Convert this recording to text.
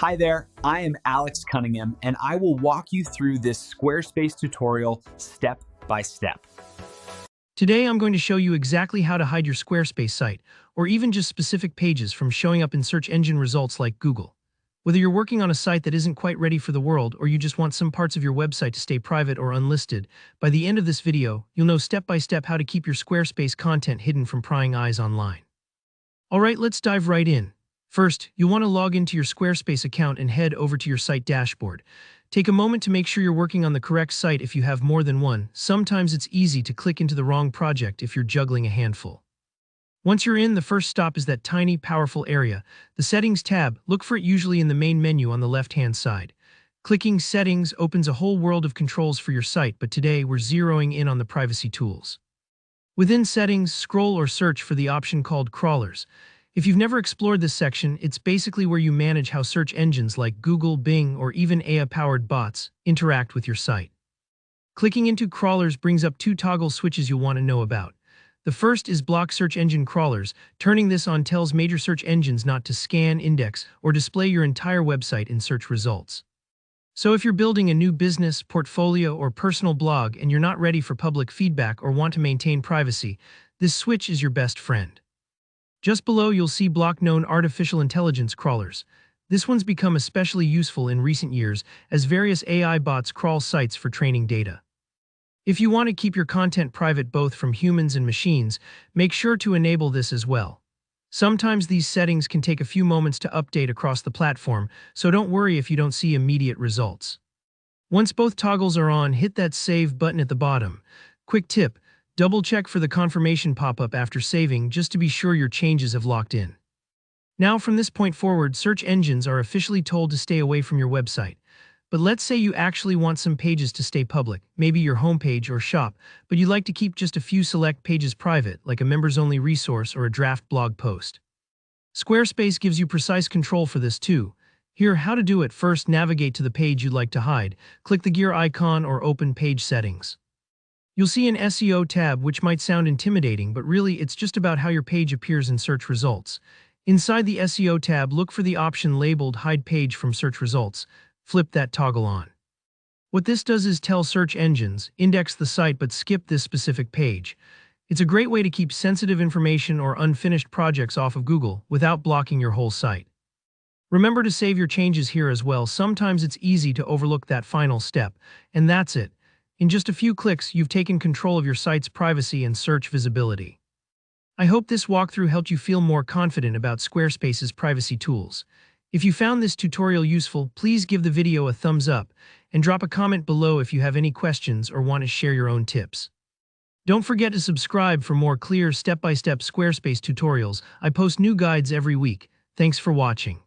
Hi there, I am Alex Cunningham, and I will walk you through this Squarespace tutorial step by step. Today, I'm going to show you exactly how to hide your Squarespace site, or even just specific pages from showing up in search engine results like Google. Whether you're working on a site that isn't quite ready for the world, or you just want some parts of your website to stay private or unlisted, by the end of this video, you'll know step by step how to keep your Squarespace content hidden from prying eyes online. Alright, let's dive right in. First, you'll want to log into your Squarespace account and head over to your site dashboard. Take a moment to make sure you're working on the correct site if you have more than one. Sometimes it's easy to click into the wrong project if you're juggling a handful. Once you're in, the first stop is that tiny, powerful area, the Settings tab. Look for it usually in the main menu on the left-hand side. Clicking Settings opens a whole world of controls for your site, but today we're zeroing in on the privacy tools. Within Settings, scroll or search for the option called Crawlers. If you've never explored this section, it's basically where you manage how search engines like Google, Bing, or even AI-powered bots interact with your site. Clicking into Crawlers brings up two toggle switches you'll want to know about. The first is Block Search Engine Crawlers. Turning this on tells major search engines not to scan, index, or display your entire website in search results. So if you're building a new business, portfolio, or personal blog and you're not ready for public feedback or want to maintain privacy, this switch is your best friend. Just below, you'll see Block Known Artificial Intelligence Crawlers. This one's become especially useful in recent years as various AI bots crawl sites for training data. If you want to keep your content private both from humans and machines, make sure to enable this as well. Sometimes these settings can take a few moments to update across the platform, so don't worry if you don't see immediate results. Once both toggles are on, hit that Save button at the bottom. Quick tip: double-check for the confirmation pop-up after saving just to be sure your changes have locked in. Now, from this point forward, search engines are officially told to stay away from your website. But let's say you actually want some pages to stay public, maybe your homepage or shop, but you'd like to keep just a few select pages private, like a members-only resource or a draft blog post. Squarespace gives you precise control for this too. Here, how to do it: first, navigate to the page you'd like to hide. Click the gear icon or open Page Settings. You'll see an SEO tab, which might sound intimidating, but really it's just about how your page appears in search results. Inside the SEO tab, look for the option labeled Hide Page from Search Results. Flip that toggle on. What this does is tell search engines, index the site but skip this specific page. It's a great way to keep sensitive information or unfinished projects off of Google without blocking your whole site. Remember to save your changes here as well. Sometimes it's easy to overlook that final step, and that's it. In just a few clicks, you've taken control of your site's privacy and search visibility. I hope this walkthrough helped you feel more confident about Squarespace's privacy tools. If you found this tutorial useful, please give the video a thumbs up and drop a comment below if you have any questions or want to share your own tips. Don't forget to subscribe for more clear step-by-step Squarespace tutorials. I post new guides every week. Thanks for watching.